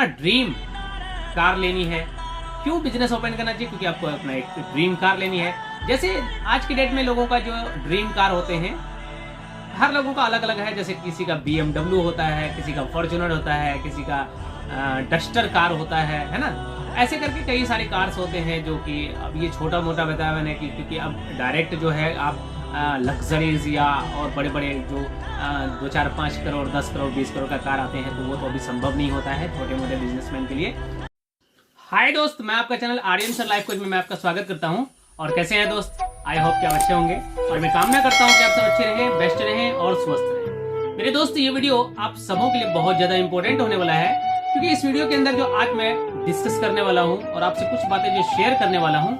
Dream car लेनी है, क्यों बिजनेस ओपन करना चाहिए? क्योंकि आपको अपना एक ड्रीम कार लेनी है। जैसे आज की डेट में लोगों का जो ड्रीम कार होते हैं, हर लोगों का अलग अलग है। जैसे किसी का BMW होता है, किसी का फॉर्च्यूनर होता है, किसी का डस्टर कार होता है ना। ऐसे करके कई सारे कार्स होते हैं जो कि अब ये छोटा मोटा बताया मैंने कि क्योंकि अब डायरेक्ट जो है आप लग्जरीज या और बड़े बड़े जो 2, 4, 5 करोड़ 10 करोड़ 20 करोड़ का कार आते हैं, तो वो तो अभी संभव नहीं होता है छोटे मोटे बिजनेसमैन के लिए। हाय दोस्त, मैं आपका channel Aryan sir life coach में मैं आपका स्वागत करता हूं। और कैसे हैं दोस्त? आई होप कि आप अच्छे होंगे और मैं कामना करता हूं कि आप सब अच्छे रहें, बेस्ट रहें और स्वस्थ रहें। मेरे दोस्त, ये वीडियो आप सबों के लिए बहुत ज्यादा इंपॉर्टेंट होने वाला है, क्योंकि इस वीडियो के अंदर जो आज मैं डिस्कस करने वाला हूं और आपसे कुछ बातें जो शेयर करने वाला हूं,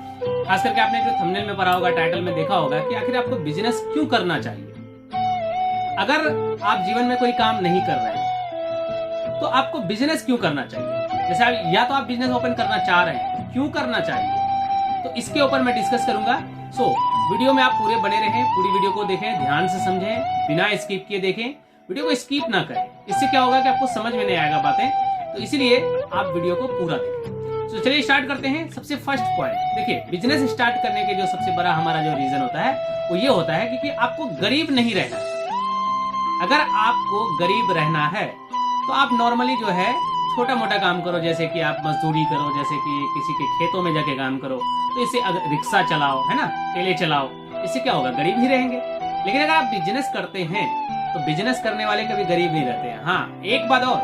खास करके आपने जो थंबनेल में पढ़ा होगा, टाइटल में देखा होगा कि आखिर आपको बिजनेस क्यों करना चाहिए। अगर आप जीवन में कोई काम नहीं कर रहे हैं तो आपको बिजनेस क्यों करना चाहिए? जैसे या तो आप बिजनेस ओपन करना चाह रहे हैं तो क्यों करना चाहिए, तो इसके ऊपर मैं डिस्कस करूंगा। सो वीडियो में आप पूरे बने रहें, पूरी वीडियो को देखें, ध्यान से समझें, बिना स्किप किए देखें, वीडियो को स्किप ना करें। इससे क्या होगा कि आपको समझ में नहीं आएगा बातें, तो इसीलिए आप वीडियो को पूरा देखें। तो चलिए स्टार्ट करते हैं। सबसे फर्स्ट पॉइंट देखिए, बिजनेस स्टार्ट करने के जो सबसे बड़ा हमारा जो रीजन होता है वो ये होता है कि आपको गरीब नहीं रहना है। अगर आपको गरीब रहना है तो आप नॉर्मली जो है छोटा मोटा काम करो, जैसे कि आप मजदूरी करो, जैसे कि किसी के खेतों में जाके काम करो, तो इससे अगर रिक्शा चलाओ, है ना, ठेले चलाओ, इससे क्या होगा, गरीब ही रहेंगे। लेकिन अगर आप बिजनेस करते हैं तो बिजनेस करने वाले कभी गरीब नहीं रहते हैं। हाँ, एक बात और,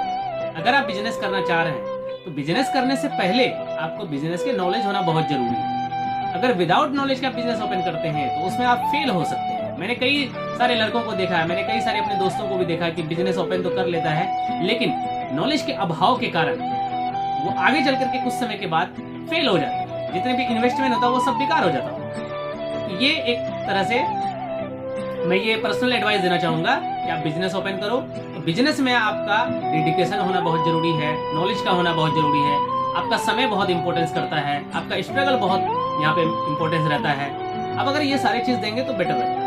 अगर आप बिजनेस करना चाह रहे हैं तो बिजनेस करने से पहले आपको बिजनेस के नॉलेज होना बहुत जरूरी है। अगर विदाउट नॉलेज का बिजनेस ओपन करते हैं तो उसमें आप फेल हो सकते हैं। मैंने कई सारे लड़कों को देखा है, मैंने कई सारे अपने दोस्तों को भी देखा है कि बिजनेस ओपन तो कर लेता है, लेकिन नॉलेज के अभाव के कारण वो आगे चल करके कुछ समय के बाद फेल हो जाता है। जितने भी इन्वेस्टमेंट होता है वो सब बेकार हो जाता है। तो ये एक तरह से मैं ये पर्सनल एडवाइस देना चाहूंगा कि आप बिजनेस ओपन करो। तो बिजनेस में आपका डेडिकेशन होना बहुत जरूरी है, नॉलेज का होना बहुत जरूरी है, आपका समय बहुत इंपॉर्टेंस करता है, आपका स्ट्रगल बहुत यहाँ पे इंपॉर्टेंस रहता है। अब अगर ये सारी चीज देंगे तो बेटर रहता है।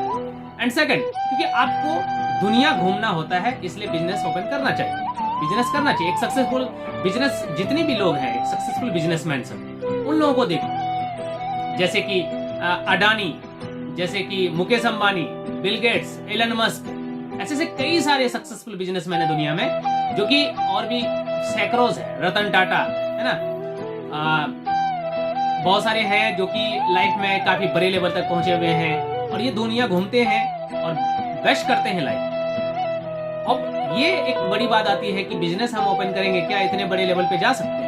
एंड सेकंड, क्योंकि आपको दुनिया घूमना होता है, इसलिए बिजनेस ओपन करना चाहिए, बिजनेस करना चाहिए। एक सक्सेसफुल बिजनेस, जितने भी लोग हैं एक सक्सेसफुल बिजनेसमैन सब, उन लोगों को देखो, जैसे कि अडानी, जैसे कि Mukesh Ambani, Bill Gates, Elon Musk, ऐसे कई सारे सक्सेसफुल बिजनेसमैन है दुनिया में, जो कि और भी सैकड़ों है, रतन टाटा, है ना, बहुत सारे हैं जो कि लाइफ में काफी बड़े लेवल तक पहुंचे हुए हैं और ये दुनिया घूमते हैं और बेस्ट करते हैं लाइफ। अब ये एक बड़ी बात आती है कि बिजनेस हम ओपन करेंगे, क्या इतने बड़े लेवल पे जा सकते हैं?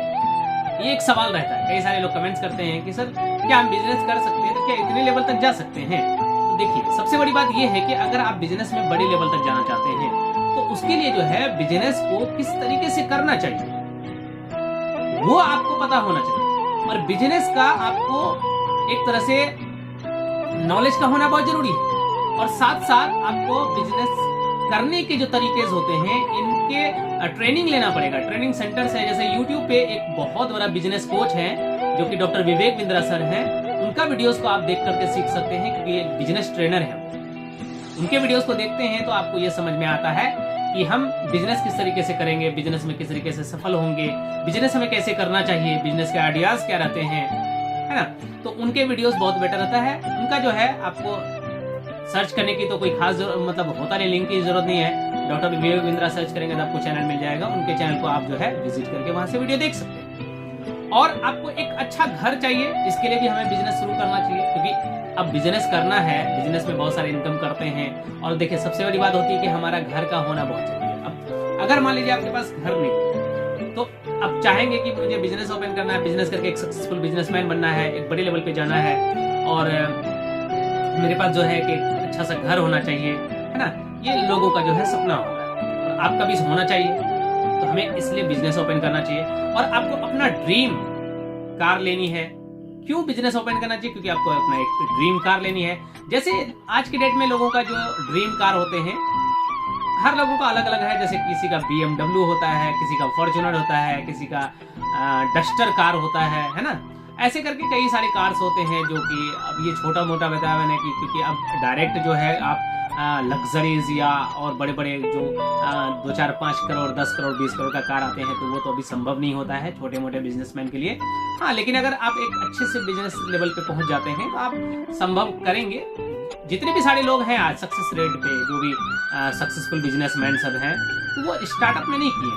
ये एक सवाल रहता है। कई सारे लोग कमेंट्स करते हैं कि सर क्या हम बिजनेस कर सकते हैं, तो क्या इतने लेवल तक जा सकते हैं? तो देखिए, सबसे बड़ी बात ये है कि अगर आप बिजनेस में बड़े लेवल तक जाना चाहते हैं तो उसके लिए जो है बिजनेस को किस तरीके से करना चाहिए वो आपको पता होना चाहिए। और बिजनेस का आपको एक तरह से नॉलेज का होना बहुत जरूरी है। और साथ साथ आपको बिजनेस करने के जो तरीके होते हैं इनके ट्रेनिंग लेना पड़ेगा। ट्रेनिंग सेंटर्स है, जैसे YouTube पे एक बहुत बड़ा बिजनेस कोच है जो कि डॉक्टर विवेक बिंद्रा सर हैं, उनका वीडियोस को आप देख करके सीख सकते हैं, क्योंकि ये बिजनेस ट्रेनर है। उनके वीडियोस को देखते हैं तो आपको ये समझ में आता है कि हम बिजनेस किस तरीके से करेंगे, बिजनेस में किस तरीके से सफल होंगे, बिजनेस हमें कैसे करना चाहिए, बिजनेस के आइडियाज क्या रहते हैं, है ना। तो उनके वीडियोस बहुत बेटर रहता है। उनका जो है आपको सर्च करने की तो कोई खास मतलब होता नहीं, लिंक की जरूरत नहीं है। डॉक्टर विवेक बिंद्रा सर्च करेंगे तो आपको चैनल मिल जाएगा, उनके चैनल को आप जो है विजिट करके वहां से वीडियो देख सकते हैं। और आपको एक अच्छा घर चाहिए, इसके लिए भी हमें बिजनेस शुरू करना चाहिए, क्योंकि अब बिजनेस करना है, बिजनेस में बहुत सारे इनकम करते हैं। और देखिए, सबसे बड़ी बात होती है कि हमारा घर का होना बहुत जरूरी है। अब अगर मान लीजिए आपके पास घर नहीं तो आप चाहेंगे कि मुझे बिजनेस ओपन करना है, बिजनेस करके एक सक्सेसफुल बिजनेसमैन बनना है, एक बड़े लेवल पे जाना है, और मेरे पास जो है कि अच्छा सा घर होना चाहिए, है ना, ये लोगों का जो है सपना होता है और आपका भी होना चाहिए। तो हमें इसलिए बिजनेस ओपन करना चाहिए। और आपको अपना ड्रीम कार लेनी है, क्यों बिजनेस ओपन करना चाहिए? क्योंकि आपको अपना एक ड्रीम कार लेनी है। जैसे आज की डेट में लोगों का जो ड्रीम कार होते हैं, हर लोगों का अलग अलग है। जैसे किसी का BMW होता है, किसी का फॉर्च्यूनर होता है, किसी का डस्टर कार होता है ना। ऐसे करके कई सारे कार्स होते हैं जो कि अब ये छोटा मोटा बताया मैंने कि क्योंकि अब डायरेक्ट जो है आप लग्जरीज या और बड़े बड़े जो 2-4-5 करोड़ 10 करोड़ 20 करोड़ का कार आते हैं, तो वो तो अभी संभव नहीं होता है छोटे मोटे बिजनेसमैन के लिए। हाँ, लेकिन अगर आप एक अच्छे से बिजनेस लेवल पे पहुंच जाते हैं तो आप संभव करेंगे। जितने भी सारे लोग हैं आज सक्सेस रेट पे, जो भी सक्सेसफुल बिजनेसमैन सब हैं, तो वो स्टार्टअप में नहीं किए,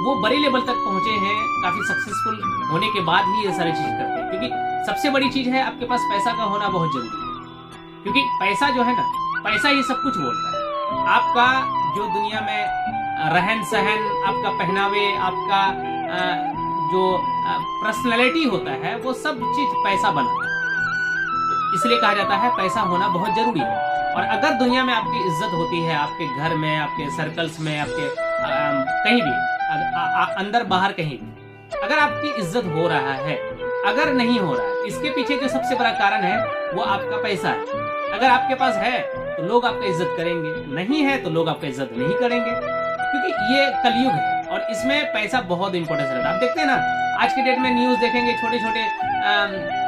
वो बड़े लेवल तक पहुंचे हैं काफी सक्सेसफुल होने के बाद ही ये सारी चीज करते हैं। क्योंकि सबसे बड़ी चीज है आपके पास पैसा का होना बहुत जरूरी है, क्योंकि पैसा जो है ना, पैसा ही सब कुछ बोलता है। आपका जो दुनिया में रहन सहन, आपका पहनावे, आपका जो पर्सनैलिटी होता है, वो सब चीज पैसा बनाता है। इसलिए कहा जाता है पैसा होना बहुत जरूरी है। और अगर दुनिया में आपकी इज्जत होती है, आपके घर में, आपके सर्कल्स में, आपके कहीं भी अंदर बाहर कहीं भी, अगर आपकी इज्जत हो रहा है, अगर नहीं हो रहा है, इसके पीछे जो सबसे बड़ा कारण है वो आपका पैसा है। अगर आपके पास है तो लोग आपका इज्जत करेंगे, नहीं है तो लोग आपका इज्जत नहीं करेंगे, क्योंकि ये कलयुग है और इसमें पैसा बहुत इंपॉर्टेंस रहता है। आप देखते हैं ना, आज के डेट में न्यूज देखेंगे, छोटे छोटे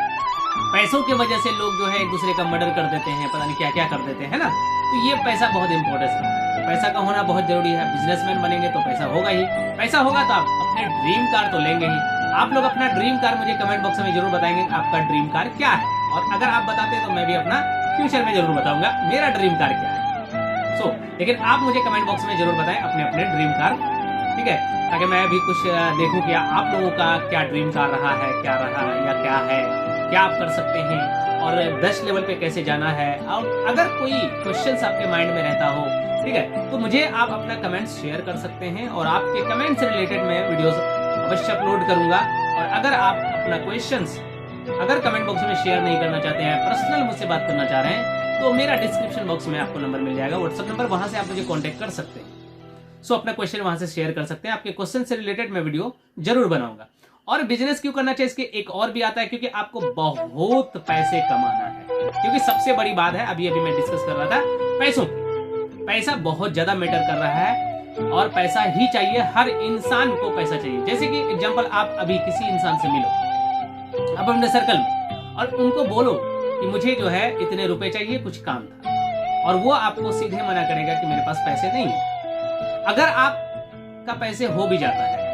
पैसों की वजह से लोग जो है एक दूसरे का मर्डर कर देते हैं, पता नहीं क्या क्या कर देते हैं ना। तो ये पैसा बहुत इंपॉर्टेंस रखता है, तो पैसा का होना बहुत जरूरी है। बिजनेसमैन बनेंगे तो पैसा होगा ही, पैसा होगा तो आप अपने ड्रीम कार तो लेंगे ही। आप लोग अपना ड्रीम कार मुझे कमेंट बॉक्स में जरूर बताएंगे आपका ड्रीम कार क्या है, और अगर आप बताते हैं तो मैं भी अपना फ्यूचर में जरूर बताऊंगा मेरा ड्रीम कार क्या है। लेकिन आप मुझे कमेंट बॉक्स में जरूर बताएं अपने अपने ड्रीम कार, ठीक है, ताकि मैं भी कुछ देखूं कि आप लोगों का क्या ड्रीम कार रहा है, क्या रहा या क्या है, क्या आप कर सकते हैं और बेस्ट लेवल पे कैसे जाना है। और अगर कोई क्वेश्चंस आपके माइंड में रहता हो, ठीक है, तो मुझे आप अपना कमेंट्स शेयर कर सकते हैं और आपके कमेंट से रिलेटेड मैं वीडियोस अवश्य अपलोड करूंगा। और अगर आप अपना क्वेश्चंस अगर कमेंट बॉक्स में शेयर नहीं करना चाहते हैं, पर्सनल मुझसे बात करना चाह रहे हैं, तो मेरा डिस्क्रिप्शन बॉक्स में आपको नंबर मिल जाएगा, व्हाट्सएप नंबर, वहां से आप मुझे कॉन्टेक्ट कर सकते हैं। अपना क्वेश्चन वहां से शेयर कर सकते हैं, आपके क्वेश्चन से रिलेटेड मैं वीडियो जरूर बनाऊंगा। और बिजनेस क्यों करना चाहिए, इसके एक और भी आता है, क्योंकि आपको बहुत पैसे कमाना है। क्योंकि सबसे बड़ी बात है, अभी मैं डिस्कस कर रहा था पैसों की, पैसा बहुत ज्यादा मैटर कर रहा है और पैसा ही चाहिए, हर इंसान को पैसा चाहिए। जैसे कि एग्जांपल, आप अभी किसी इंसान से मिलो, आप अपने सर्कल में, और उनको बोलो कि मुझे जो है इतने रुपए चाहिए, कुछ काम था, और वो आपको सीधे मना करेगा कि मेरे पास पैसे नहीं है। अगर आपका पैसे हो भी जाता है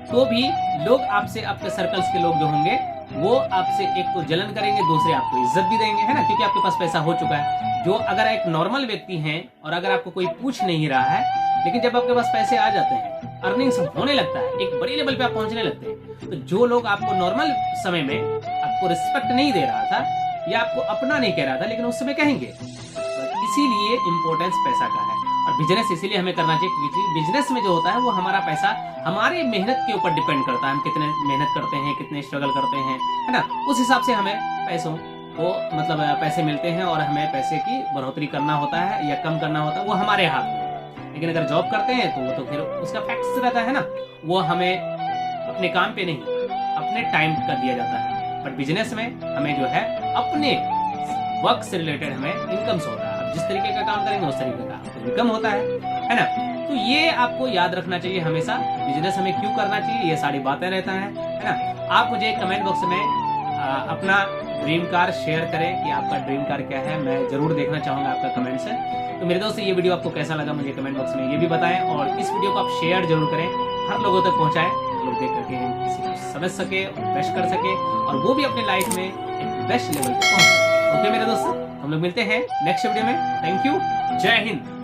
तो भी लोग आपसे, आपके सर्कल्स के लोग जो होंगे वो आपसे एक तो जलन करेंगे, दूसरे आपको इज्जत भी देंगे, है ना, क्योंकि आपके पास पैसा हो चुका है। जो अगर एक नॉर्मल व्यक्ति हैं और अगर आपको कोई पूछ नहीं रहा है, लेकिन जब आपके पास पैसे आ जाते हैं, अर्निंग्स होने लगता है, एक बड़ी लेवल पे आप पहुंचने लगते हैं, तो जो लोग आपको नॉर्मल समय में आपको रिस्पेक्ट नहीं दे रहा था या आपको अपना नहीं कह रहा था, लेकिन उस समय कहेंगे। इसीलिए इंपॉर्टेंस पैसा का है। और बिजनेस इसीलिए हमें करना चाहिए क्योंकि बिजनेस में जो होता है वो हमारा पैसा हमारे मेहनत के ऊपर डिपेंड करता है। हम कितने मेहनत करते हैं, कितने स्ट्रगल करते हैं, है ना, उस हिसाब से हमें पैसों को मतलब पैसे मिलते हैं और हमें पैसे की बढ़ोतरी करना होता है या कम करना होता है, वो हमारे हाथ में। लेकिन अगर जॉब करते हैं तो वो तो फिर उसका फैक्ट रहता है ना, वो हमें अपने काम पे नहीं, अपने टाइम का दिया जाता है। बट बिजनेस में हमें जो है अपने वर्क से रिलेटेड हमें इनकम होता है। आप जिस तरीके का काम करेंगे उस तरीके का इनकम होता है ना। तो ये आपको याद रखना चाहिए हमेशा, बिजनेस हमें क्यों करना चाहिए, ये सारी बातें रहता है ना। आप मुझे कमेंट बॉक्स में अपना ड्रीम कार शेयर करें कि आपका ड्रीम कार क्या है, मैं जरूर देखना चाहूंगा आपका कमेंट से। तो मेरे दोस्त, ये वीडियो आपको कैसा लगा मुझे कमेंट बॉक्स में ये भी बताएं, और इस वीडियो को आप शेयर जरूर करें, हर लोगों तक पहुंचाएं, लोग देख करके किसी को समझ सके, बेस्ट कर सके, और वो भी अपने लाइफ में एक बेस्ट लेवल पे पहुंच सके। ओके मेरे दोस्त, हम लोग मिलते हैं नेक्स्ट वीडियो में। थैंक यू, जय हिंद।